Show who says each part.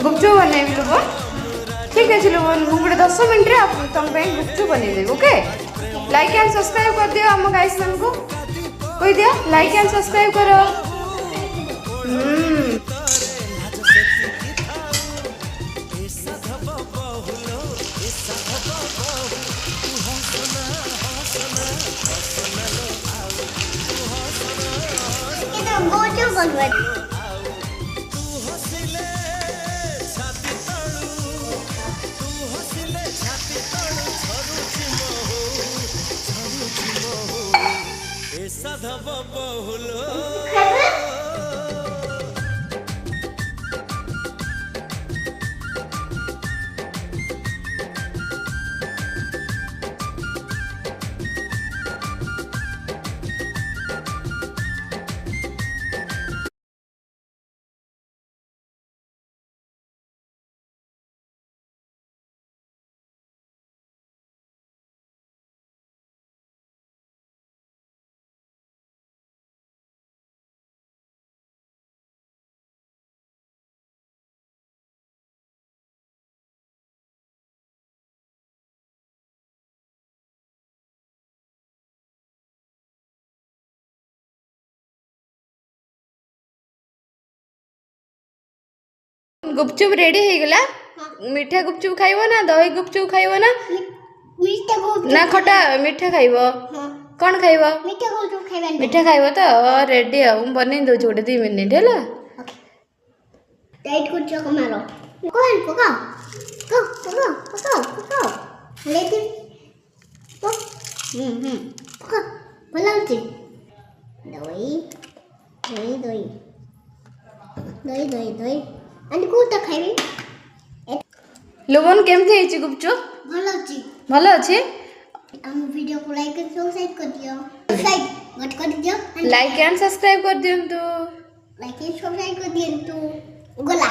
Speaker 1: गुपचुप बनैबी low bun ठीक है low bun मु गोटे 10 मिनट रे तुम गुपचुप बनई देबी ओके। लाइक एंड सब्सक्राइब कर दियो हम गाइस मन को कोई दिया लाइक एंड सब्सक्राइब करो। गुपचुप रेडी हो गला। मीठा गुपचुप खाइबो ना दही गुपचुप खाइबो ना
Speaker 2: मीठा गुपचुप
Speaker 1: ना खटा मीठा खाइबो कौन खाइबो
Speaker 2: मीठा गुपचुप खाइबा
Speaker 1: मीठा खाइबो तो रेडी आ हम बनै दो छोटे 2 मिनिट हैला
Speaker 2: टाइट कर चको मारो कौन पका को पका लेती तो पका भलाउची दही दही दही दही दही दही आणि कोटा खाइबी
Speaker 1: लोगन केमथे हिची गुपचुप भलो अछि
Speaker 2: हम वीडियो को लाइक और सब्सक्राइब कर दियो सब्सक्राइब कर दियो
Speaker 1: लाइक एंड सब्सक्राइब कर दियंतु
Speaker 2: लाइक एंड सब्सक्राइब कर दियो तो गोला